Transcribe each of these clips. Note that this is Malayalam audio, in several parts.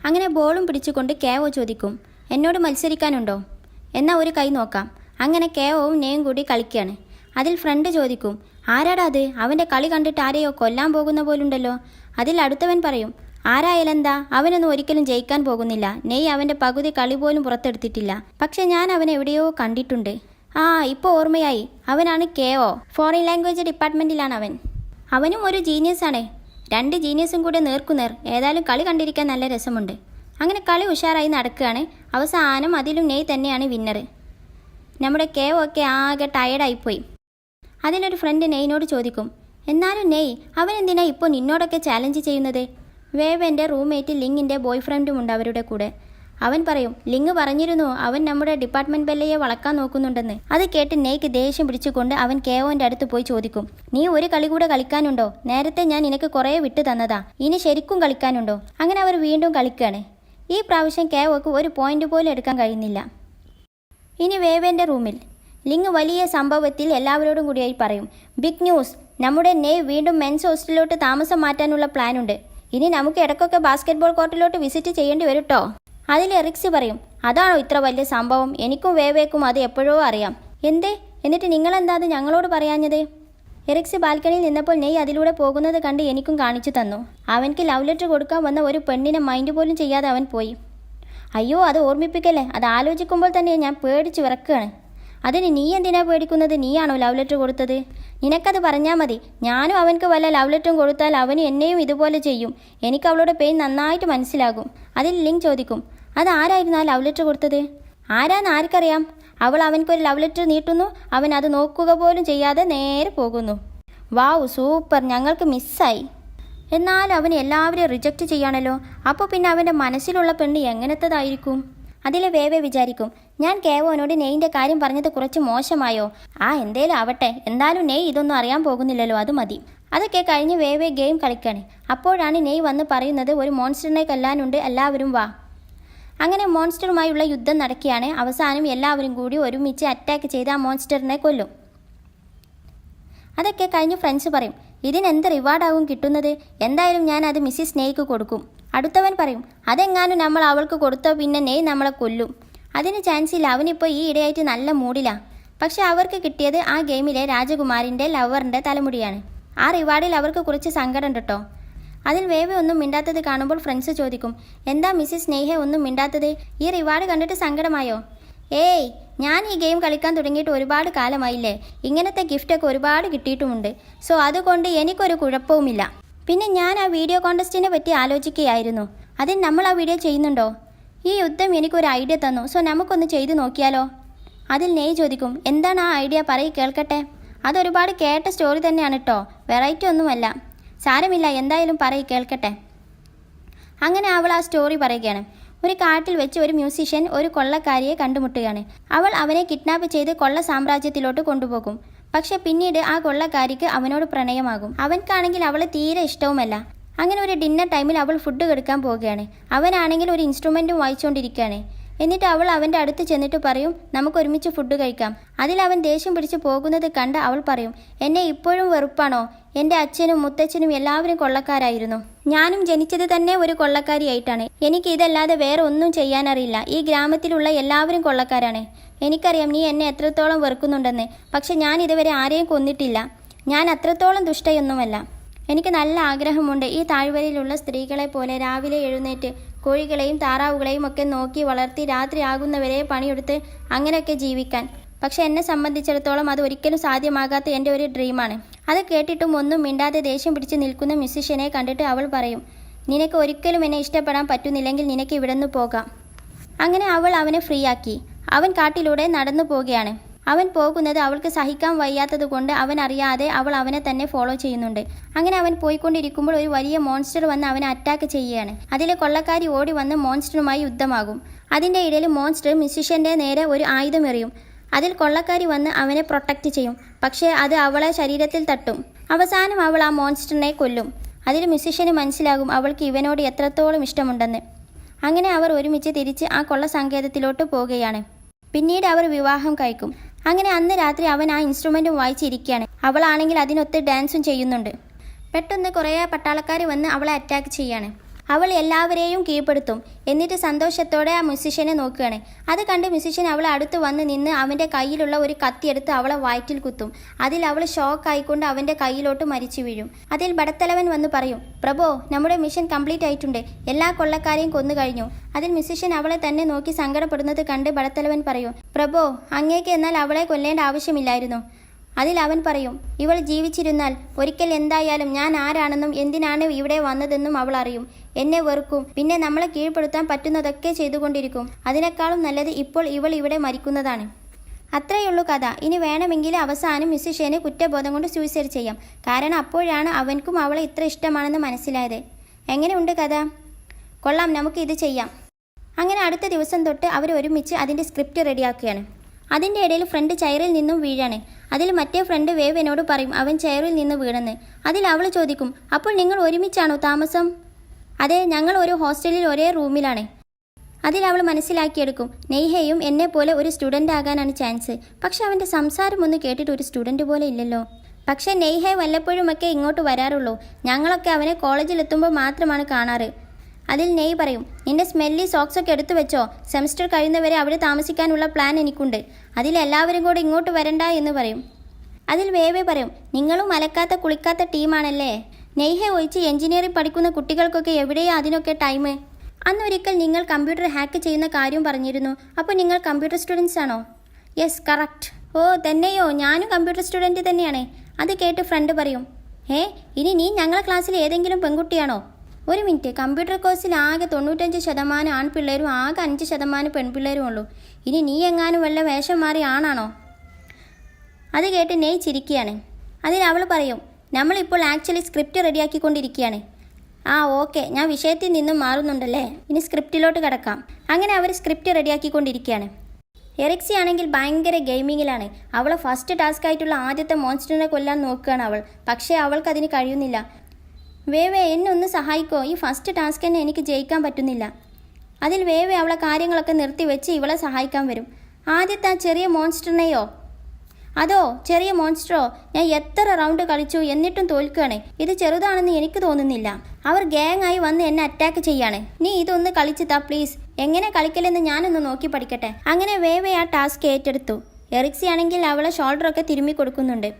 അങ്ങനെ ബോളും പിടിച്ചുകൊണ്ട് കേവോ ചോദിക്കും, എന്നോട് മത്സരിക്കാനുണ്ടോ? എന്നാൽ ഒരു കൈ നോക്കാം. അങ്ങനെ കേവോവും നെയും കൂടി കളിക്കുകയാണ്. അതിൽ ഫ്രണ്ട് ചോദിക്കും, ആരാടാ അത്? അവൻ്റെ കളി കണ്ടിട്ട് ആരെയോ കൊല്ലാൻ പോകുന്ന പോലുണ്ടല്ലോ. അതിൽ അടുത്തവൻ പറയും, ആരായാലെന്താ, അവനൊന്നും ഒരിക്കലും ജയിക്കാൻ പോകുന്നില്ല. നെയ് അവൻ്റെ പകുതി കളി പോലും പുറത്തെടുത്തിട്ടില്ല. പക്ഷെ ഞാൻ അവനെ എവിടെയോ കണ്ടിട്ടുണ്ട്. ഇപ്പോൾ ഓർമ്മയായി, അവനാണ് കേവോ. ഫോറിൻ ലാംഗ്വേജ് ഡിപ്പാർട്ട്മെൻറ്റിലാണ് അവൻ. അവനും ഒരു ജീനിയസാണ്. 2 ജീനിയസും കൂടെ നേർക്കുനേർ. ഏതായാലും കളി കണ്ടിരിക്കാൻ നല്ല രസമുണ്ട്. അങ്ങനെ കളി ഉഷാറായി നടക്കുകയാണ്. അവസാനം അതിലും നെയ് തന്നെയാണ് വിന്നർ. നമ്മുടെ കേവോ ഒക്കെ ആകെ ടയർഡായിപ്പോയി. അതിലൊരു ഫ്രണ്ട് നെയ്യിനോട് ചോദിക്കും, എന്നാലും നെയ്, അവൻ എന്തിനാ ഇപ്പോൾ നിന്നോടൊക്കെ ചാലഞ്ച് ചെയ്യുന്നത്? വേവൻ്റെ റൂംമേറ്റ് ലിങ്ങിൻ്റെ ബോയ് ഫ്രണ്ടും ഉണ്ട് അവരുടെ കൂടെ. അവൻ പറയും, ലിങ് പറഞ്ഞിരുന്നു അവൻ നമ്മുടെ ഡിപ്പാർട്ട്മെൻറ്റ് ബെല്ലയെ വളക്കാൻ നോക്കുന്നുണ്ടെന്ന്. അത് കേട്ട് നെയ്ക്ക് ദേഷ്യം പിടിച്ചുകൊണ്ട് അവൻ കേവോൻ്റെ അടുത്ത് പോയി ചോദിക്കും, നീ ഒരു കളി കൂടെ കളിക്കാനുണ്ടോ? നേരത്തെ ഞാൻ നിനക്ക് കുറേ വിട്ട് തന്നതാ, ഇനി ശരിക്കും കളിക്കാനുണ്ടോ? അങ്ങനെ അവർ വീണ്ടും കളിക്കുകയാണ്. ഈ പ്രാവശ്യം കേവോക്ക് ഒരു പോയിന്റ് പോലും എടുക്കാൻ കഴിയുന്നില്ല. ഇനി വേവേൻ്റെ റൂമിൽ ലിങ് വലിയ സംഭവത്തിൽ എല്ലാവരോടും കൂടിയായി പറയും, ബിഗ് ന്യൂസ്, നമ്മുടെ നെയ് വീണ്ടും മെൻസ് ഹോസ്റ്റലിലോട്ട് താമസം മാറ്റാനുള്ള പ്ലാനുണ്ട്. ഇനി നമുക്ക് ഇടയ്ക്കൊക്കെ ബാസ്കറ്റ്ബോൾ കോർട്ടിലോട്ട് വിസിറ്റ് ചെയ്യേണ്ടി വരും കേട്ടോ. അതിൽ എറിക്സ് പറയും, അതാണോ ഇത്ര വലിയ സംഭവം? എനിക്കും വേവേക്കും അത് എപ്പോഴോ അറിയാം. എന്തേ, എന്നിട്ട് നിങ്ങളെന്താ അത് ഞങ്ങളോട് പറയാഞ്ഞത്? എറിക്സ് ബാൽക്കണിയിൽ നിന്നപ്പോൾ നെയ് അതിലൂടെ പോകുന്നത് കണ്ട് എനിക്കും കാണിച്ചു തന്നു. അവൻക്ക് ലവ് ലെറ്റർ കൊടുക്കാൻ വന്ന ഒരു പെണ്ണിനെ മൈൻഡ് പോലും ചെയ്യാതെ അവൻ പോയി. അയ്യോ, അത് ഓർമ്മിപ്പിക്കല്ലേ. അത് ആലോചിക്കുമ്പോൾ തന്നെ ഞാൻ പേടിച്ച് വിറക്കുകയാണ്. അതിന് നീ എന്തിനാ പേടിക്കുന്നത്? നീയാണോ ലവ് ലെറ്റർ കൊടുത്തത്? നിനക്കത് പറഞ്ഞാൽ മതി. ഞാനും അവൻക്ക് വല്ല ലവ് ലെറ്ററും കൊടുത്താൽ അവന് എന്നെയും ഇതുപോലെ ചെയ്യും. എനിക്ക് അവളുടെ പെയിൻ നന്നായിട്ട് മനസ്സിലാകും. അതിൽ ലിങ് ചോദിക്കും, അതാരായിരുന്നു ആ ലവ് ലെറ്റർ കൊടുത്തത്? ആരാന്ന് ആർക്കറിയാം? അവൾ അവൻക്കൊരു ലവ് ലെറ്റർ നീട്ടുന്നു, അവൻ അത് നോക്കുക പോലും ചെയ്യാതെ നേരെ പോകുന്നു. വാവ്, സൂപ്പർ, ഞങ്ങൾക്ക് മിസ്സായി. എന്നാലും അവന് എല്ലാവരെയും റിജക്റ്റ് ചെയ്യാണല്ലോ. അപ്പോൾ പിന്നെ അവൻ്റെ മനസ്സിലുള്ള പെണ്ണ് എങ്ങനത്തതായിരിക്കും? അതിലെ വേവേ വിചാരിക്കും, ഞാൻ കേവോനോട് നെയ്യിൻ്റെ കാര്യം പറഞ്ഞത് കുറച്ച് മോശമായോ? എന്തേലും ആവട്ടെ, എന്തായാലും നെയ് ഇതൊന്നും അറിയാൻ പോകുന്നില്ലല്ലോ, അത് മതി. അതൊക്കെ കഴിഞ്ഞ് വേവേ ഗെയിം കളിക്കാണ്. അപ്പോഴാണ് നെയ് വന്ന് പറയുന്നത്, ഒരു മോൺസ്റ്ററിനെ കൊല്ലാനുണ്ട്, എല്ലാവരും വാ. അങ്ങനെ മോൺസ്റ്ററുമായുള്ള യുദ്ധം നടക്കുകയാണ്. അവസാനം എല്ലാവരും കൂടി ഒരുമിച്ച് അറ്റാക്ക് ചെയ്ത് ആ മോൺസ്റ്ററിനെ കൊല്ലും. അതൊക്കെ കഴിഞ്ഞ് ഫ്രണ്ട്സ് പറയും, ഇതിനെന്ത് റിവാർഡാകും കിട്ടുന്നത്? എന്തായാലും ഞാൻ അത് മിസ്സിസ് നെയ്ക്ക് കൊടുക്കും. അടുത്തവൻ പറയും, അതെങ്ങാനും നമ്മൾ അവൾക്ക് കൊടുത്താൽ പിന്നെ നെയ് നമ്മളെ കൊല്ലും. അതിന് ചാൻസ് ഇല്ല, അവനിപ്പോൾ ഈ ഇടയായിട്ട് നല്ല മൂഡിലാണ്. പക്ഷെ അവർക്ക് കിട്ടിയത് ആ ഗെയിമിലെ രാജകുമാരിൻ്റെ ലവറിൻ്റെ തലമുടിയാണ്. ആ റിവാർഡിൽ അവർക്ക് കുറച്ച് സങ്കടം ഉണ്ട് കേട്ടോ. അതിൽ വേവ ഒന്നും മിണ്ടാത്തത് കാണുമ്പോൾ ഫ്രണ്ട്സ് ചോദിക്കും, എന്താ മിസ്സിസ് സ്നേഹ ഒന്നും മിണ്ടാത്തത്? ഈ റിവാർഡ് കണ്ടിട്ട് സങ്കടമായോ? ഏയ്, ഞാൻ ഈ ഗെയിം കളിക്കാൻ തുടങ്ങിയിട്ട് ഒരുപാട് കാലമായില്ലേ. ഇങ്ങനത്തെ ഗിഫ്റ്റൊക്കെ ഒരുപാട് കിട്ടിയിട്ടുമുണ്ട്. സോ അതുകൊണ്ട് എനിക്കൊരു കുഴപ്പവുമില്ല. പിന്നെ ഞാൻ ആ വീഡിയോ കോൺടെസ്റ്റിനെ പറ്റി ആലോചിക്കുകയായിരുന്നു. അതിന് നമ്മൾ ആ വീഡിയോ ചെയ്യുന്നുണ്ടോ? ഈ യുദ്ധം എനിക്കൊരു ഐഡിയ തന്നു. സോ നമുക്കൊന്ന് ചെയ്തു നോക്കിയാലോ? അതിൽ നെയ് ചോദിക്കും, എന്താണ് ആ ഐഡിയ? പറയ് കേൾക്കട്ടെ. അതൊരുപാട് കേട്ട സ്റ്റോറി തന്നെയാണ് കേട്ടോ, വെറൈറ്റി ഒന്നുമല്ല. സാരമില്ല, എന്തായാലും പറയ് കേൾക്കട്ടെ. അങ്ങനെ അവൾ ആ സ്റ്റോറി പറയുകയാണ്. ഒരു കാട്ടിൽ വെച്ച് ഒരു മ്യൂസിഷ്യൻ ഒരു കൊള്ളക്കാരിയെ കണ്ടുമുട്ടുകയാണ്. അവൾ അവനെ കിഡ്നാപ്പ് ചെയ്ത് കൊള്ള സാമ്രാജ്യത്തിലോട്ട് കൊണ്ടുപോകും. പക്ഷെ പിന്നീട് ആ കൊള്ളക്കാരിക്ക് അവനോട് പ്രണയമാകും. അവൻക്കാണെങ്കിൽ അവളെ തീരെ ഇഷ്ടവുമല്ല. അങ്ങനെ ഒരു ഡിന്നർ ടൈമിൽ അവൾ ഫുഡ് കൊടുക്കാൻ പോവുകയാണ്. അവനാണെങ്കിൽ ഒരു ഇൻസ്ട്രുമെൻറ്റും വായിച്ചുകൊണ്ടിരിക്കുകയാണ്. എന്നിട്ട് അവൾ അവൻ്റെ അടുത്ത് ചെന്നിട്ട് പറയും, നമുക്ക് ഒരുമിച്ച് ഫുഡ് കഴിക്കാം. അതിൽ അവൻ ദേഷ്യം പിടിച്ച് പോകുന്നത് കണ്ട് അവൾ പറയും, എന്നെ ഇപ്പോഴും വെറുപ്പാണോ? എൻ്റെ അച്ഛനും മുത്തച്ഛനും എല്ലാവരും കൊള്ളക്കാരായിരുന്നു. ഞാനും ജനിച്ചത് തന്നെ ഒരു കൊള്ളക്കാരിയായിട്ടാണ്. എനിക്ക് ഇതല്ലാതെ വേറെ ഒന്നും ചെയ്യാനറിയില്ല. ഈ ഗ്രാമത്തിലുള്ള എല്ലാവരും കൊള്ളക്കാരാണ്. എനിക്കറിയാം നീ എന്നെ എത്രത്തോളം വെറുക്കുന്നുണ്ടെന്ന്. പക്ഷെ ഞാൻ ഇതുവരെ ആരെയും കൊന്നിട്ടില്ല. ഞാൻ അത്രത്തോളം ദുഷ്ടയൊന്നുമല്ല. എനിക്ക് നല്ല ആഗ്രഹമുണ്ട് ഈ താഴ്വരയിലുള്ള സ്ത്രീകളെ പോലെ രാവിലെ എഴുന്നേറ്റ് കോഴികളെയും താറാവുകളെയും ഒക്കെ നോക്കി വളർത്തി രാത്രി ആകുന്നവരെ പണിയെടുത്ത് അങ്ങനെയൊക്കെ ജീവിക്കാൻ. പക്ഷെ എന്നെ സംബന്ധിച്ചിടത്തോളം അത് ഒരിക്കലും സാധ്യമാകാത്ത എൻ്റെ ഒരു ഡ്രീമാണ്. അത് കേട്ടിട്ടും ഒന്നും മിണ്ടാതെ ദേഷ്യം പിടിച്ച് നിൽക്കുന്ന മ്യൂസിഷ്യനെ കണ്ടിട്ട് അവൾ പറയും, നിനക്ക് ഒരിക്കലും എന്നെ ഇഷ്ടപ്പെടാൻ പറ്റുന്നില്ലെങ്കിൽ നിനക്ക് ഇവിടെ നിന്ന് പോകാം. അങ്ങനെ അവൾ അവനെ ഫ്രീ ആക്കി. അവൻ കാട്ടിലൂടെ നടന്നു പോവുകയാണ്. അവൻ പോകുന്നത് അവൾക്ക് സഹിക്കാൻ വയ്യാത്തത് കൊണ്ട് അവൻ അറിയാതെ അവൾ അവനെ തന്നെ ഫോളോ ചെയ്യുന്നുണ്ട്. അങ്ങനെ അവൻ പോയിക്കൊണ്ടിരിക്കുമ്പോൾ ഒരു വലിയ മോൺസ്റ്റർ വന്ന് അവനെ അറ്റാക്ക് ചെയ്യുകയാണ്. അതിലെ കൊള്ളക്കാരി ഓടി വന്ന് മോൺസ്റ്ററുമായി യുദ്ധമാകും. അതിൻ്റെ ഇടയിൽ മോൺസ്റ്റർ മ്യൂസിഷ്യൻ്റെ നേരെ ഒരു ആയുധം എറിയും. അതിൽ കൊള്ളക്കാരി വന്ന് അവനെ പ്രൊട്ടക്റ്റ് ചെയ്യും. പക്ഷേ അത് അവളെ ശരീരത്തിൽ തട്ടും. അവസാനം അവൾ ആ മോൺസ്റ്ററിനെ കൊല്ലും. അതിൽ മ്യൂസിഷ്യന് മനസ്സിലാകും അവൾക്ക് ഇവനോട് എത്രത്തോളം ഇഷ്ടമുണ്ടെന്ന്. അങ്ങനെ അവർ ഒരുമിച്ച് തിരിച്ച് ആ കൊള്ള സങ്കേതത്തിലോട്ട് പോവുകയാണ്. പിന്നീട് അവർ വിവാഹം കഴിക്കും. അങ്ങനെ അന്ന് രാത്രി അവൻ ആ ഇൻസ്ട്രുമെൻറ്റും വായിച്ചിരിക്കുകയാണ്. അവളാണെങ്കിൽ അതിനൊത്ത് ഡാൻസും ചെയ്യുന്നുണ്ട്. പെട്ടെന്ന് കുറേ പട്ടാളക്കാർ വന്ന് അവളെ അറ്റാക്ക് ചെയ്യാണ്. അവൾ എല്ലാവരെയും കീഴ്പ്പെടുത്തും. എന്നിട്ട് സന്തോഷത്തോടെ ആ മ്യൂസിഷ്യനെ നോക്കുകയാണ്. അത് കണ്ട് മ്യൂസിഷ്യൻ അവളെ അടുത്ത് വന്ന് നിന്ന് അവൻ്റെ കയ്യിലുള്ള ഒരു കത്തിയെടുത്ത് അവളെ വയറ്റിൽ കുത്തും. അതിൽ അവൾ ഷോക്ക് ആയിക്കൊണ്ട് അവൻ്റെ കയ്യിലോട്ട് മരിച്ചു വീഴും. അതിൽ ബടത്തലവൻ വന്ന് പറയും, പ്രഭോ, നമ്മുടെ മിഷൻ കംപ്ലീറ്റ് ആയിട്ടുണ്ട്, എല്ലാ കൊള്ളക്കാരെയും കൊന്നു കഴിഞ്ഞു. അതിൽ മ്യൂസിഷ്യൻ അവളെ തന്നെ നോക്കി സങ്കടപ്പെടുന്നത് കണ്ട് ബടത്തലവൻ പറയും, പ്രഭോ, അങ്ങേക്ക് എന്നാൽ അവളെ കൊല്ലേണ്ട ആവശ്യമില്ലായിരുന്നു. അതിൽ അവൻ പറയും, ഇവൾ ജീവിച്ചിരുന്നാൽ ഒരിക്കൽ എന്തായാലും ഞാൻ ആരാണെന്നും എന്തിനാണ് ഇവിടെ വന്നതെന്നും അവൾ അറിയും. എന്നെ വെറുക്കും, പിന്നെ നമ്മളെ കീഴ്പ്പെടുത്താൻ പറ്റുന്നതൊക്കെ ചെയ്തുകൊണ്ടിരിക്കും. അതിനേക്കാളും നല്ലത് ഇപ്പോൾ ഇവൾ ഇവിടെ മരിക്കുന്നതാണ്. അത്രയുള്ളൂ കഥ. ഇനി വേണമെങ്കിൽ അവസാനം മ്യൂസിഷ്യനെ കുറ്റബോധം കൊണ്ട് സൂയിസൈഡ് ചെയ്യാം. കാരണം അപ്പോഴാണ് അവൻക്കും അവളെ ഇത്ര ഇഷ്ടമാണെന്ന് മനസ്സിലായത്. എങ്ങനെയുണ്ട് കഥ? കൊള്ളാം, നമുക്ക് ഇത് ചെയ്യാം. അങ്ങനെ അടുത്ത ദിവസം തൊട്ട് അവർ ഒരുമിച്ച് അതിൻ്റെ സ്ക്രിപ്റ്റ് റെഡിയാക്കുകയാണ്. അതിൻ്റെ ഇടയിൽ ഫ്രണ്ട് ചെയറിൽ നിന്നും വീഴാണ്. അതിൽ മറ്റേ ഫ്രണ്ട് വേവിനോട് പറയും അവൻ ചെയറിൽ നിന്ന് വീണെന്ന്. അതിൽ അവൾ ചോദിക്കും, അപ്പോൾ നിങ്ങൾ ഒരുമിച്ചാണോ താമസം? അതെ, ഞങ്ങൾ ഒരു ഹോസ്റ്റലിൽ ഒരേ റൂമിലാണ്. അതിൽ അവൾ മനസ്സിലാക്കിയെടുക്കും, നെയ്ഹയും എന്നെ പോലെ ഒരു സ്റ്റുഡൻ്റ് ആകാനാണ് ചാൻസ്. പക്ഷെ അവൻ്റെ സംസാരം ഒന്ന് കേട്ടിട്ട് ഒരു സ്റ്റുഡൻറ്റ് പോലെ ഇല്ലല്ലോ. പക്ഷേ നെയ്ഹ വല്ലപ്പോഴുമൊക്കെ ഇങ്ങോട്ട് വരാറുള്ളൂ. ഞങ്ങളൊക്കെ അവനെ കോളേജിലെത്തുമ്പോൾ മാത്രമാണ് കാണാറ്. അതിൽ നെയ് പറയും, നിന്റെ സ്മെല്ലി സോക്സൊക്കെ എടുത്തു വെച്ചോ, സെമസ്റ്റർ കഴിയുന്നവരെ അവിടെ താമസിക്കാനുള്ള പ്ലാൻ എനിക്കുണ്ട്. അതിൽ എല്ലാവരും കൂടെ ഇങ്ങോട്ട് വരണ്ട എന്ന് പറയും. അതിൽ വേവേ പറയും, നിങ്ങളും അലക്കാത്ത കുളിക്കാത്ത ടീമാണല്ലേ. നെയ്ഹ ഒഴിച്ച് എഞ്ചിനീയറിംഗ് പഠിക്കുന്ന കുട്ടികൾക്കൊക്കെ എവിടെയാ അതിനൊക്കെ ടൈം? അന്നൊരിക്കൽ നിങ്ങൾ കമ്പ്യൂട്ടർ ഹാക്ക് ചെയ്യുന്ന കാര്യം പറഞ്ഞിരുന്നു. അപ്പോൾ നിങ്ങൾ കമ്പ്യൂട്ടർ സ്റ്റുഡൻസ് ആണോ? Yes, correct. ഓ തന്നെയോ, ഞാനും കമ്പ്യൂട്ടർ സ്റ്റുഡൻറ്റ് തന്നെയാണ്. അത് കേട്ട് ഫ്രണ്ട് പറയും, ഇനി നീ ഞങ്ങളെ ക്ലാസ്സിൽ ഏതെങ്കിലും പെൺകുട്ടിയാണോ? ഒരു മിനിറ്റ്, കമ്പ്യൂട്ടർ കോഴ്സിൽ ആകെ 95% ആൺപിള്ളേരും ആകെ 5% പെൺപിള്ളേരും ഉള്ളൂ. ഇനി നീ എങ്ങാനും വല്ല വേഷം മാറി ആണാണോ? അത് കേട്ട് നെയ് ചിരിക്കുകയാണ്. അതിൽ അവൾ പറയും, നമ്മളിപ്പോൾ ആക്ച്വലി സ്ക്രിപ്റ്റ് റെഡിയാക്കിക്കൊണ്ടിരിക്കുകയാണ്. ആ ഓക്കെ, ഞാൻ വിഷയത്തിൽ നിന്നും മാറുന്നുണ്ടല്ലേ, ഇനി സ്ക്രിപ്റ്റിലോട്ട് കിടക്കാം. അങ്ങനെ അവർ സ്ക്രിപ്റ്റ് റെഡിയാക്കിക്കൊണ്ടിരിക്കുകയാണ്. എറിക്സി ആണെങ്കിൽ ഭയങ്കര ഗെയിമിങ്ങിലാണ്. അവളെ ഫസ്റ്റ് ടാസ്ക് ആയിട്ടുള്ള ആദ്യത്തെ മോൺസ്റ്ററിനെ കൊല്ലാൻ നോക്കുകയാണ് അവൾ. പക്ഷേ അവൾക്കതിന് കഴിയുന്നില്ല. വേവേ, എന്നെ ഒന്ന് സഹായിക്കോ, ഈ ഫസ്റ്റ് ടാസ്ക് തന്നെ എനിക്ക് ജയിക്കാൻ പറ്റുന്നില്ല. അതിൽ വേവേ അവളെ കാര്യങ്ങളൊക്കെ നിർത്തിവെച്ച് ഇവളെ സഹായിക്കാൻ വരും. ആദ്യത്തെ ആ ചെറിയ മോൺസ്റ്ററിനെയോ? അതോ ചെറിയ മോൺസ്റ്ററോ? ഞാൻ എത്ര റൗണ്ട് കളിച്ചു എന്നിട്ടും തോൽക്കുകയാണ്. ഇത് ചെറുതാണെന്ന് എനിക്ക് തോന്നുന്നില്ല. അവർ ഗ്യാങ് ആയി വന്ന് എന്നെ അറ്റാക്ക് ചെയ്യാണ്. നീ ഇതൊന്ന് കളിച്ചു താ പ്ലീസ്. എങ്ങനെ കളിക്കലെന്ന് ഞാനൊന്ന് നോക്കി പഠിക്കട്ടെ. അങ്ങനെ വേവേ ആ ടാസ്ക് ഏറ്റെടുത്തു. എറിക്സി ആണെങ്കിൽ അവളെ ഷോൾഡറൊക്കെ തിരുമ്മി കൊടുക്കുന്നുണ്ട്.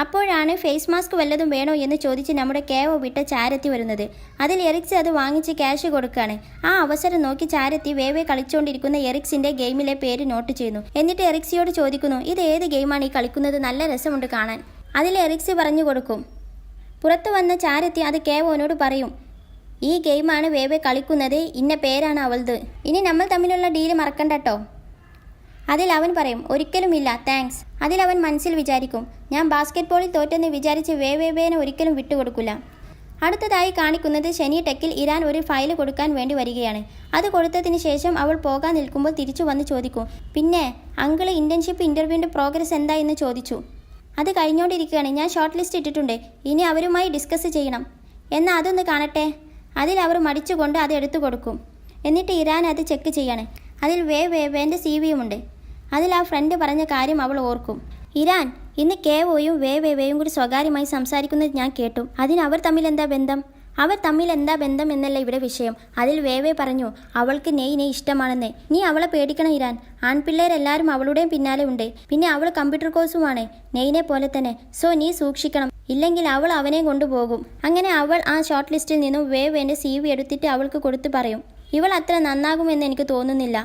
അപ്പോഴാണ് ഫേസ് മാസ്ക് വല്ലതും വേണോ എന്ന് ചോദിച്ച് നമ്മുടെ കേവോ വിട്ട ചാരത്തി വരുന്നത്. അതിൽ എറിക്സ് അത് വാങ്ങിച്ച് ക്യാഷ് കൊടുക്കുകയാണ്. ആ അവസരം നോക്കി ചാരത്തി വേവേ കളിച്ചുകൊണ്ടിരിക്കുന്ന എറിക്സിന്റെ ഗെയിമിലെ പേര് നോട്ട് ചെയ്യുന്നു. എന്നിട്ട് എറിക്സിയോട് ചോദിക്കുന്നു, ഇത് ഏത് ഗെയിമാണ് ഈ കളിക്കുന്നത്? നല്ല രസമുണ്ട് കാണാൻ. അതിൽ എറിക്സി പറഞ്ഞു കൊടുക്കും. പുറത്തു വന്ന ചാരത്തി അത് കേവോനോട് പറയും, ഈ ഗെയിമാണ് വേവേ കളിക്കുന്നത്, ഇന്ന പേരാണ് അവളത്. ഇനി നമ്മൾ തമ്മിലുള്ള ഡീല് മറക്കണ്ടട്ടോ. അതിൽ അവൻ പറയും, ഒരിക്കലുമില്ല, താങ്ക്സ്. അതിൽ അവൻ മനസ്സിൽ വിചാരിക്കും, ഞാൻ ബാസ്കറ്റ്ബോളിൽ തോറ്റെന്ന് വിചാരിച്ച് വേവേവേനെ ഒരിക്കലും വിട്ടുകൊടുക്കില്ല. അടുത്തതായി കാണിക്കുന്നത് ശനി ടെക്കിൽ ഇരാൻ ഒരു ഫയൽ കൊടുക്കാൻ വേണ്ടി വരികയാണ്. അത് കൊടുത്തതിന് ശേഷം അവൾ പോകാൻ നിൽക്കുമ്പോൾ തിരിച്ചു വന്ന് ചോദിക്കും, പിന്നെ അങ്കിള് ഇന്റേൺഷിപ്പ് ഇൻ്റർവ്യൂവിൻ്റെ പ്രോഗ്രസ് എന്താ എന്ന് ചോദിച്ചു. അത് കഴിഞ്ഞുകൊണ്ടിരിക്കുകയാണ്, ഞാൻ ഷോർട്ട് ലിസ്റ്റ് ഇട്ടിട്ടുണ്ട്, ഇനി അവരുമായി ഡിസ്കസ് ചെയ്യണം. എന്നാൽ അതൊന്ന് കാണട്ടെ. അതിൽ അവർ മടിച്ചുകൊണ്ട് അത് എടുത്തു കൊടുക്കും. എന്നിട്ട് ഇരാൻ അത് ചെക്ക് ചെയ്യാണ്. അതിൽ വേവേൻ്റെ CV-യുമുണ്ട്. അതിൽ ആ ഫ്രണ്ട് പറഞ്ഞ കാര്യം അവൾ ഓർക്കും. ഇരാൻ, ഇന്ന് കേവോയും വേവേയും കൂടി സ്വകാര്യമായി സംസാരിക്കുന്നത് ഞാൻ കേട്ടു. അതിന് അവർ തമ്മിൽ എന്താ ബന്ധം എന്നല്ല ഇവിടെ വിഷയം. അതിൽ വേവേ പറഞ്ഞു, അവൾക്ക് നെയ്നെ ഇഷ്ടമാണെന്ന്. നീ അവളെ പേടിക്കണം ഇരാൻ. ആൺപിള്ളേരെല്ലാവരും അവളുടെയും പിന്നാലെ ഉണ്ട്. പിന്നെ അവൾ കമ്പ്യൂട്ടർ കോഴ്സുമാണ്, നെയ്നെ പോലെ തന്നെ. സോ നീ സൂക്ഷിക്കണം, ഇല്ലെങ്കിൽ അവൾ അവനെ കൊണ്ടുപോകും. അങ്ങനെ അവൾ ആ ഷോർട്ട് ലിസ്റ്റിൽ നിന്നും വേവേൻ്റെ CV എടുത്തിട്ട് അവൾക്ക് കൊടുത്ത് പറയും, ഇവൾ അത്ര നന്നാകുമെന്ന് എനിക്ക് തോന്നുന്നില്ല,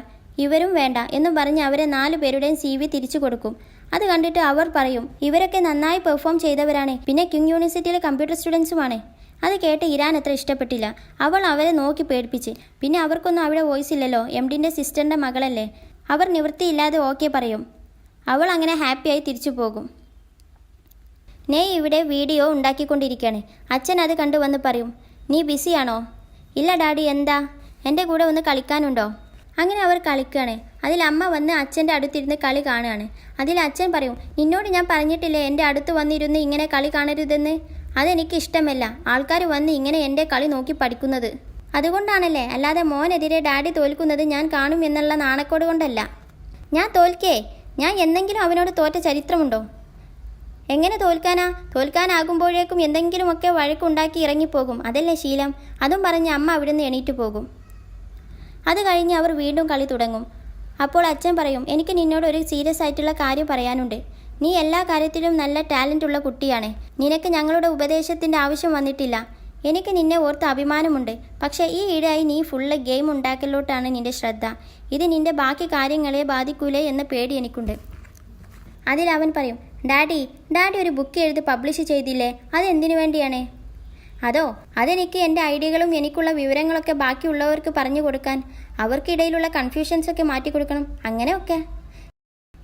ഇവരും വേണ്ട എന്നും പറഞ്ഞ് അവരെ 4 പേരുടെയും CV തിരിച്ചു കൊടുക്കും. അത് കണ്ടിട്ട് അവർ പറയും, ഇവരൊക്കെ നന്നായി പെർഫോം ചെയ്തവരാണ്, പിന്നെ കിങ് യൂണിവേഴ്സിറ്റിയിലെ കമ്പ്യൂട്ടർ സ്റ്റുഡൻസുമാണ്. അത് കേട്ട് ഇരാൻ അത്ര ഇഷ്ടപ്പെട്ടില്ല. അവൾ അവരെ നോക്കി പേടിപ്പിച്ച്. പിന്നെ അവർക്കൊന്നും അവിടെ വോയിസ് ഇല്ലല്ലോ, MDൻ്റെ സിസ്റ്ററിൻ്റെ മകളല്ലേ. അവർ നിവൃത്തിയില്ലാതെ ഓക്കെ പറയും. അവൾ അങ്ങനെ ഹാപ്പിയായി തിരിച്ചു പോകും. നെയ് ഇവിടെ വീഡിയോ ഉണ്ടാക്കിക്കൊണ്ടിരിക്കുകയാണ്. അച്ഛൻ അത് കണ്ടുവന്ന് പറയും, നീ ബിസിയാണോ? ഇല്ല ഡാഡി, എന്താ? എൻ്റെ കൂടെ ഒന്ന് കളിക്കാനുണ്ടോ? അങ്ങനെ അവർ കളിക്കുകയാണ്. അതിൽ അമ്മ വന്ന് അച്ഛൻ്റെ അടുത്തിരുന്ന് കളി കാണുകയാണ്. അതിൽ അച്ഛൻ പറയും, നിന്നോട് ഞാൻ പറഞ്ഞിട്ടില്ലേ എൻ്റെ അടുത്ത് വന്നിരുന്ന് ഇങ്ങനെ കളി കാണരുതെന്ന്? അതെനിക്ക് ഇഷ്ടമല്ല, ആൾക്കാർ വന്ന് ഇങ്ങനെ എൻ്റെ കളി നോക്കി പഠിക്കുന്നത്. അതുകൊണ്ടാണല്ലേ, അല്ലാതെ മോനെതിരെ ഡാഡി തോൽക്കുന്നത് ഞാൻ കാണും എന്നുള്ള നാണക്കോട് കൊണ്ടല്ല. ഞാൻ തോൽക്കേ? ഞാൻ എന്തെങ്കിലും അവനോട് തോറ്റ ചരിത്രമുണ്ടോ? എങ്ങനെ തോൽക്കാനാ? തോൽക്കാനാകുമ്പോഴേക്കും എന്തെങ്കിലുമൊക്കെ വഴക്കുണ്ടാക്കി ഇറങ്ങിപ്പോകും. അതല്ലേ ശീലം. അതും പറഞ്ഞ് അമ്മ അവിടുന്ന് എണീറ്റ് പോകും. അത് കഴിഞ്ഞ് അവർ വീണ്ടും കളി തുടങ്ങും. അപ്പോൾ അച്ഛൻ പറയും, എനിക്ക് നിന്നോട് ഒരു സീരിയസ് ആയിട്ടുള്ള കാര്യം പറയാനുണ്ട്. നീ എല്ലാ കാര്യത്തിലും നല്ല ടാലൻ്റ് ഉള്ള കുട്ടിയാണ്. നിനക്ക് ഞങ്ങളുടെ ഉപദേശത്തിൻ്റെ ആവശ്യം വന്നിട്ടില്ല. എനിക്ക് നിന്നെ ഓർത്ത് അഭിമാനമുണ്ട്. പക്ഷേ ഈ ഇടയായി നീ ഫുള്ള് ഗെയിം ഉണ്ടാക്കലോട്ടാണ് നിന്റെ ശ്രദ്ധ. ഇത് നിന്റെ ബാക്കി കാര്യങ്ങളെ ബാധിക്കൂലേ എന്ന പേടി എനിക്കുണ്ട്. അതിൽ അവൻ പറയും, ഡാഡി ഒരു ബുക്ക് എഴുതി പബ്ലിഷ് ചെയ്തില്ലേ? അതെന്തിനു വേണ്ടിയാണ്? അതെനിക്ക് എൻ്റെ ഐഡിയകളും എനിക്കുള്ള വിവരങ്ങളൊക്കെ ബാക്കിയുള്ളവർക്ക് പറഞ്ഞു കൊടുക്കാൻ. അവർക്കിടയിലുള്ള കൺഫ്യൂഷൻസൊക്കെ മാറ്റിക്കൊടുക്കണം, അങ്ങനെയൊക്കെ.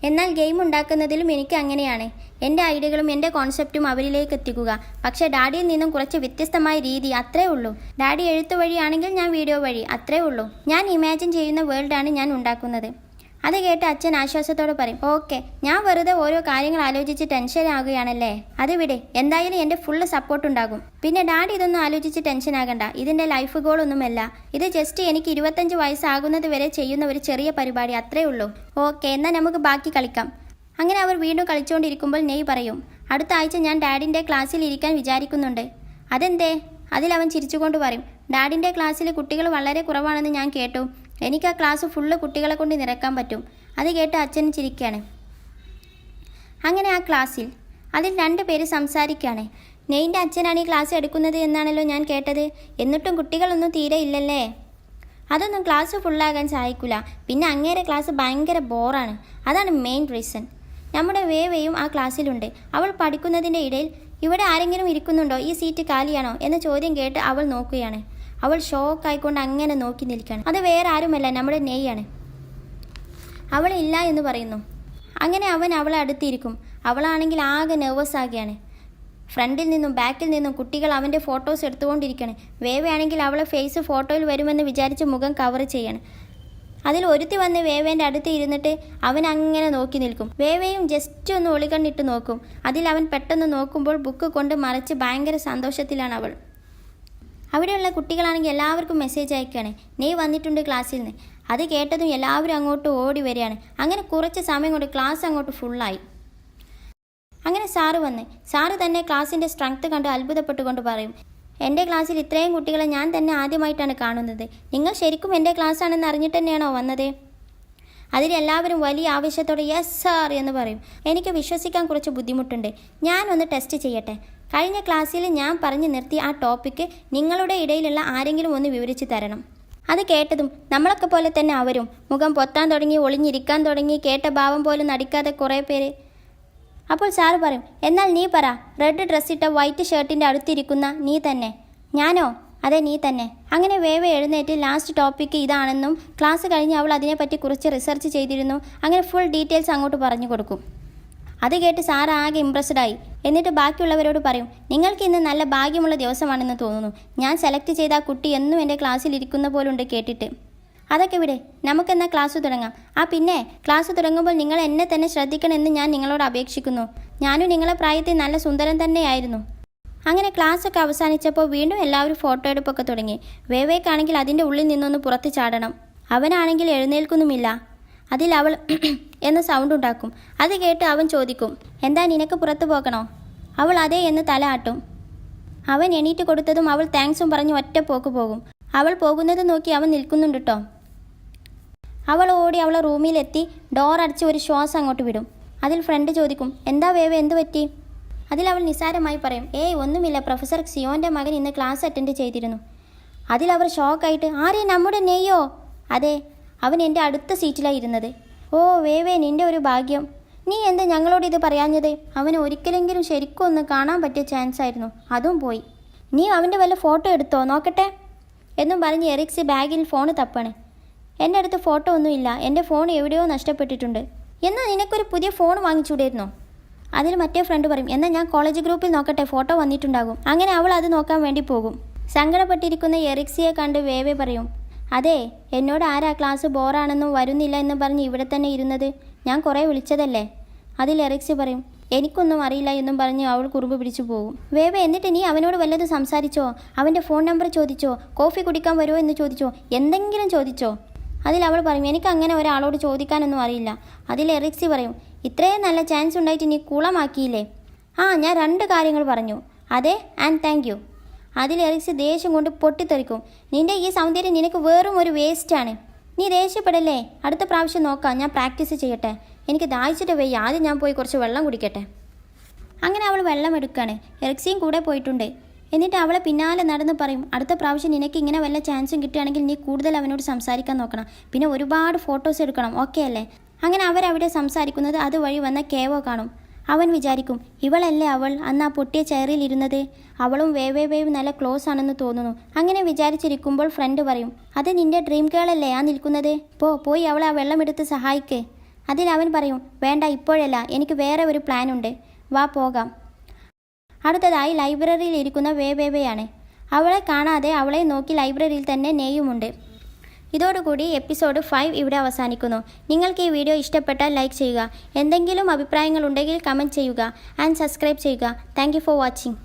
എന്നാൽ ഗെയിം ഉണ്ടാക്കുന്നതിലും എനിക്ക് അങ്ങനെയാണ്. എൻ്റെ ഐഡിയകളും എൻ്റെ കോൺസെപ്റ്റും അവരിലേക്ക് എത്തിക്കുക. പക്ഷേ ഡാഡിയിൽ നിന്നും കുറച്ച് വ്യത്യസ്തമായ രീതി, അത്രേ ഉള്ളൂ. ഡാഡി എഴുത്ത് വഴിയാണെങ്കിൽ ഞാൻ വീഡിയോ വഴി, അത്രേ ഉള്ളൂ. ഞാൻ ഇമാജിൻ ചെയ്യുന്ന വേൾഡാണ് ഞാൻ ഉണ്ടാക്കുന്നത്. അത് കേട്ട് അച്ഛൻ ആശ്വാസത്തോടെ പറയും, ഓക്കെ, ഞാൻ വെറുതെ ഓരോ കാര്യങ്ങൾ ആലോചിച്ച് ടെൻഷൻ ആകുകയാണല്ലേ? അത് വിട്, എന്തായാലും എൻ്റെ ഫുള്ള് സപ്പോർട്ട് ഉണ്ടാകും. പിന്നെ ഡാഡി ഇതൊന്നും ആലോചിച്ച് ടെൻഷൻ ആകണ്ട. ഇതിൻ്റെ ലൈഫ് ഗോളൊന്നുമല്ല. ഇത് ജസ്റ്റ് എനിക്ക് 25 വയസ്സാകുന്നത് വരെ ചെയ്യുന്ന ഒരു ചെറിയ പരിപാടി, അത്രേ ഉള്ളൂ. ഓക്കെ, എന്നാൽ നമുക്ക് ബാക്കി കളിക്കാം. അങ്ങനെ അവർ വീണ്ടും കളിച്ചുകൊണ്ടിരിക്കുമ്പോൾ നെയ് പറയും, അടുത്ത ആഴ്ച ഞാൻ ഡാഡിൻ്റെ ക്ലാസ്സിൽ ഇരിക്കാൻ വിചാരിക്കുന്നുണ്ട്. അതെന്തേ? അതിൽ അവൻ ചിരിച്ചുകൊണ്ട് പറയും, ഡാഡിൻ്റെ ക്ലാസ്സിൽ കുട്ടികൾ വളരെ കുറവാണെന്ന് ഞാൻ കേട്ടു. എനിക്ക് ആ ക്ലാസ് ഫുള്ള് കുട്ടികളെ കൊണ്ട് നിറക്കാൻ പറ്റും. അത് കേട്ട് അച്ഛൻ ചിരിക്കുകയാണ്. അങ്ങനെ ആ ക്ലാസ്സിൽ അതിൽ 2 പേര് സംസാരിക്കുകയാണ്. നെയ്ൻ്റെ അച്ഛനാണ് ഈ ക്ലാസ് എടുക്കുന്നത് എന്നാണല്ലോ ഞാൻ കേട്ടത്. എന്നിട്ടും കുട്ടികളൊന്നും തീരെ ഇല്ലല്ലേ? അതൊന്നും ക്ലാസ് ഫുള്ളാകാൻ സഹായിക്കില്ല. പിന്നെ അങ്ങേരെ ക്ലാസ് ഭയങ്കര ബോറാണ്. അതാണ് മെയിൻ റീസൺ. നമ്മുടെ വേവയും ആ ക്ലാസ്സിലുണ്ട്. അവൾ പഠിക്കുന്നതിൻ്റെ ഇടയിൽ, ഇവിടെ ആരെങ്കിലും ഇരിക്കുന്നുണ്ടോ? ഈ സീറ്റ് കാലിയാണോ എന്ന ചോദ്യം കേട്ട് അവൾ നോക്കുകയാണ്. അവൾ ഷോക്കായിക്കൊണ്ട് അങ്ങനെ നോക്കി നിൽക്കുകയാണ്. അത് വേറെ ആരുമല്ല, നമ്മുടെ നെയ്യാണ്. അവൾ ഇല്ല എന്ന് പറയുന്നു. അങ്ങനെ അവൻ അവളെ അടുത്തിരിക്കും. അവളാണെങ്കിൽ ആകെ നെർവസ് ആകുകയാണ്. ഫ്രണ്ടിൽ നിന്നും ബാക്കിൽ നിന്നും കുട്ടികൾ അവൻ്റെ ഫോട്ടോസ് എടുത്തുകൊണ്ടിരിക്കുകയാണ്. വേവയാണെങ്കിൽ അവളെ ഫേസ് ഫോട്ടോയിൽ വരുമെന്ന് വിചാരിച്ച് മുഖം കവർ ചെയ്യാണ്. അതിൽ ഒരുത്തി വന്ന് വേവേൻ്റെ അടുത്ത് ഇരുന്നിട്ട് അവൻ അങ്ങനെ നോക്കി നിൽക്കും. വേവയും ജസ്റ്റ് ഒന്ന് ഒളികണ്ണിട്ട് നോക്കും. അതിൽ അവൻ പെട്ടെന്ന് നോക്കുമ്പോൾ ബുക്ക് കൊണ്ട് മറച്ച് ഭയങ്കര സന്തോഷത്തിലാണ് അവൾ. അവിടെയുള്ള കുട്ടികളാണെങ്കിൽ എല്ലാവർക്കും മെസ്സേജ് അയക്കുകയാണ്, നെയ് വന്നിട്ടുണ്ട് ക്ലാസ്സിൽ നിന്ന്. അത് കേട്ടതും എല്ലാവരും അങ്ങോട്ട് ഓടി വരികയാണ്. അങ്ങനെ കുറച്ച് സമയം കൊണ്ട് ക്ലാസ് അങ്ങോട്ട് ഫുള്ളായി. അങ്ങനെ സാറ് തന്നെ ക്ലാസ്സിൻ്റെ സ്ട്രെങ്ത് കണ്ട് അത്ഭുതപ്പെട്ടുകൊണ്ട് പറയും, എൻ്റെ ക്ലാസ്സിൽ ഇത്രയും കുട്ടികളെ ഞാൻ തന്നെ ആദ്യമായിട്ടാണ് കാണുന്നത്. നിങ്ങൾ ശരിക്കും എൻ്റെ ക്ലാസ്സാണെന്ന് അറിഞ്ഞിട്ട് തന്നെയാണോ വന്നത്? അതിലെല്ലാവരും വലിയ ആവേശത്തോടെ യെസ് സാർ എന്ന് പറയും. എനിക്ക് വിശ്വസിക്കാൻ കുറച്ച് ബുദ്ധിമുട്ടുണ്ട്. ഞാനൊന്ന് ടെസ്റ്റ് ചെയ്യട്ടെ. കഴിഞ്ഞ ക്ലാസ്സിൽ ഞാൻ പറഞ്ഞു നിർത്തിയ ആ ടോപ്പിക്ക് നിങ്ങളുടെ ഇടയിലുള്ള ആരെങ്കിലും ഒന്ന് വിവരിച്ച് തരണം. അത് കേട്ടതും നമ്മളൊക്കെ പോലെ തന്നെ അവരും മുഖം പൊത്താൻ തുടങ്ങി, ഒളിഞ്ഞിരിക്കാൻ തുടങ്ങി, കേട്ട ഭാവം പോലും നടിക്കാതെ കുറേ പേര്. അപ്പോൾ സാറ് പറയും, എന്നാൽ നീ പറ, റെഡ് ഡ്രസ്സിട്ട വൈറ്റ് ഷർട്ടിൻ്റെ അടുത്തിരിക്കുന്ന നീ തന്നെ. ഞാനോ? അതെ, നീ തന്നെ. അങ്ങനെ വേവ എഴുന്നേറ്റ് ലാസ്റ്റ് ടോപ്പിക്ക് ഇതാണെന്നും ക്ലാസ് കഴിഞ്ഞ് അവൾ അതിനെപ്പറ്റി കുറച്ച് റിസർച്ച് ചെയ്തിരുന്നു, അങ്ങനെ ഫുൾ ഡീറ്റെയിൽസ് അങ്ങോട്ട് പറഞ്ഞു കൊടുക്കും. അത് കേട്ട് സാർ ആകെ ഇംപ്രസ്ഡായി. എന്നിട്ട് ബാക്കിയുള്ളവരോട് പറയും, നിങ്ങൾക്ക് ഇന്ന് നല്ല ഭാഗ്യമുള്ള ദിവസമാണെന്ന് തോന്നുന്നു. ഞാൻ സെലക്ട് ചെയ്ത ആ കുട്ടി എന്നും എൻ്റെ ക്ലാസ്സിൽ ഇരിക്കുന്ന പോലുണ്ട് കേട്ടിട്ട്. അതൊക്കെ വിടെ, നമുക്കെന്നാൽ ക്ലാസ് തുടങ്ങാം. പിന്നെ ക്ലാസ് തുടങ്ങുമ്പോൾ നിങ്ങൾ എന്നെ തന്നെ ശ്രദ്ധിക്കണമെന്ന് ഞാൻ നിങ്ങളോട് അപേക്ഷിക്കുന്നു. ഞാനും നിങ്ങളെ പ്രായത്തിൽ നല്ല സുന്ദരൻ തന്നെയായിരുന്നു. അങ്ങനെ ക്ലാസ്സൊക്കെ അവസാനിച്ചപ്പോൾ വീണ്ടും എല്ലാവരും ഫോട്ടോ എടുപ്പൊക്കെ തുടങ്ങി. വേവേക്കാണെങ്കിൽ അതിൻ്റെ ഉള്ളിൽ നിന്നൊന്ന് പുറത്ത് ചാടണം. അവനാണെങ്കിൽ എഴുന്നേൽക്കുന്നുമില്ല. അതിൽ അവൾ എന്ന സൗണ്ട് ഉണ്ടാക്കും. അത് കേട്ട് അവൻ ചോദിക്കും, എന്താ നിനക്ക് പുറത്ത് പോകണോ? അവൾ അതേ എന്ന് തല ആട്ടും. അവൻ എണീറ്റ് കൊടുത്തതും അവൾ താങ്ക്സും പറഞ്ഞ് ഒറ്റ പോക്ക് പോകും. അവൾ പോകുന്നത് നോക്കി അവൻ നിൽക്കുന്നുണ്ട് കേട്ടോ. അവൾ ഓടി അവളെ റൂമിലെത്തി ഡോർ അടച്ച് ഒരു ശ്വാസം അങ്ങോട്ട് വിടും. അതിൽ ഫ്രണ്ട് ചോദിക്കും, എന്താ വേവ, എന്ത് പറ്റി? അതിൽ അവൾ നിസ്സാരമായി പറയും, ഒന്നുമില്ല, പ്രൊഫസർ സിയോൻ്റെ മകൻ ഇന്ന് ക്ലാസ് അറ്റൻഡ് ചെയ്തിരുന്നു. അതിൽ അവർ ഷോക്കായിട്ട്, ആരെ, നമ്മുടെ നെയ്യോ? അതെ, അവൻ എൻ്റെ അടുത്ത സീറ്റിലാണ് ഇരുന്നത്. ഓ വേവേ, നിൻ്റെ ഒരു ഭാഗ്യം. നീ എന്താ ഞങ്ങളോട് ഇത് പറയാഞ്ഞത്? അവന് ഒരിക്കലെങ്കിലും ശരിക്കും ഒന്ന് കാണാൻ പറ്റിയ ചാൻസ് ആയിരുന്നു, അതും പോയി. നീ അവൻ്റെ വല്ല ഫോട്ടോ എടുത്തോ നോക്കട്ടെ എന്നും പറഞ്ഞ് എറിക്സ് ബാഗിൽ ഫോൺ തപ്പാണ്. എൻ്റെ അടുത്ത് ഫോട്ടോ ഒന്നുമില്ല, എൻ്റെ ഫോൺ എവിടെയോ നഷ്ടപ്പെട്ടിട്ടുണ്ട്. എന്നാൽ നിനക്കൊരു പുതിയ ഫോൺ വാങ്ങിച്ചൂടായിരുന്നോ? അതിൽ മറ്റേ ഫ്രണ്ട് പറയും, എന്നാൽ ഞാൻ കോളേജ് ഗ്രൂപ്പിൽ നോക്കട്ടെ, ഫോട്ടോ വന്നിട്ടുണ്ടാകും. അങ്ങനെ അവൾ അത് നോക്കാൻ വേണ്ടി പോകും. സങ്കടപ്പെട്ടിരിക്കുന്ന എറിക്സിയെ കണ്ട് വേവേ പറയും, അതെ, എന്നോട് ആരാ ക്ലാസ് ബോറാണെന്നും വരുന്നില്ല എന്നും പറഞ്ഞ് ഇവിടെ തന്നെ ഇരുന്നത്? ഞാൻ കുറേ വിളിച്ചതല്ലേ. അതിൽ എറിക്സി പറയും, എനിക്കൊന്നും അറിയില്ല എന്നും പറഞ്ഞ് അവൾ കുറുമ്പ് പിടിച്ചു പോകും. വേവേ, എന്നിട്ട് നീ അവനോട് വല്ലതും സംസാരിച്ചോ? അവൻ്റെ ഫോൺ നമ്പർ ചോദിച്ചോ? കോഫി കുടിക്കാൻ വരുമോ എന്ന് ചോദിച്ചോ? എന്തെങ്കിലും ചോദിച്ചോ? അതിൽ അവൾ പറയും, എനിക്ക് അങ്ങനെ ഒരാളോട് ചോദിക്കാനൊന്നും അറിയില്ല. അതിൽ എറിക്സി പറയും, ഇത്രയും നല്ല ചാൻസ് ഉണ്ടായിട്ട് നീ കുളമാക്കിയില്ലേ? ഞാൻ 2 കാര്യങ്ങൾ പറഞ്ഞു. അതെ, ആൻഡ് താങ്ക് യു. അതിൽ എറിക്സ് ദേഷ്യം കൊണ്ട് പൊട്ടിത്തെറിക്കും. നിന്റെ ഈ സൗന്ദര്യം നിനക്ക് വെറും ഒരു വേസ്റ്റാണ്. നീ ദേഷ്യപ്പെടല്ലേ? അടുത്ത പ്രാവശ്യം നോക്കാം. ഞാൻ പ്രാക്ടീസ് ചെയ്യട്ടെ. എനിക്ക് ദാഹിച്ചിട്ട് വയ്യ. ആദ്യം ഞാൻ പോയി കുറച്ച് വെള്ളം കുടിക്കട്ടെ. അങ്ങനെ അവൾ വെള്ളം എടുക്കുകയാണ്. എറിക്സിയും കൂടെ പോയിട്ടുണ്ട്. എന്നിട്ട് അവളെ പിന്നാലെ നടന്ന് പറയും, അടുത്ത പ്രാവശ്യം നിനക്ക് ഇങ്ങനെ വല്ല ചാൻസും കിട്ടുകയാണെങ്കിൽ നീ കൂടുതൽ അവനോട് സംസാരിക്കാൻ നോക്കണം. പിന്നെ ഒരുപാട് ഫോട്ടോസ് എടുക്കണം. ഓക്കെ അല്ലേ? അങ്ങനെ അവരവിടെ സംസാരിക്കുന്നത് അതുവഴി വന്ന കേവോ കാണും. അവൻ വിചാരിക്കും, ഇവളല്ലേ അവൾ അന്ന് ആ പൊട്ടിയ ചെയറിൽ ഇരുന്നത്. അവളും വേവ് നല്ല ക്ലോസ് ആണെന്ന് തോന്നുന്നു. അങ്ങനെ വിചാരിച്ചിരിക്കുമ്പോൾ ഫ്രണ്ട് പറയും, അത് നിന്റെ ഡ്രീം ഗേളല്ലേ ആ നിൽക്കുന്നത്. പോയി അവളെ ആ വെള്ളമെടുത്ത് സഹായിക്കേ. അതിൽ അവൻ പറയും, വേണ്ട, ഇപ്പോഴല്ല, എനിക്ക് വേറെ ഒരു പ്ലാൻ ഉണ്ട്. വാ പോകാം. അടുത്തതായി ലൈബ്രറിയിൽ ഇരിക്കുന്ന വേവയാണ്. അവളെ കാണാതെ അവളെ നോക്കി ലൈബ്രറിയിൽ തന്നെ നെയ്യുമുണ്ട്. ഇതോടുകൂടി എപ്പിസോഡ് 5 ഇവിടെ അവസാനിക്കുന്നു. നിങ്ങൾക്ക് ഈ വീഡിയോ ഇഷ്ടപ്പെട്ടാൽ ലൈക്ക് ചെയ്യുക. എന്തെങ്കിലും അഭിപ്രായങ്ങൾ ഉണ്ടെങ്കിൽ കമൻറ്റ് ചെയ്യുക. ആൻഡ് സബ്സ്ക്രൈബ് ചെയ്യുക. Thank you for watching.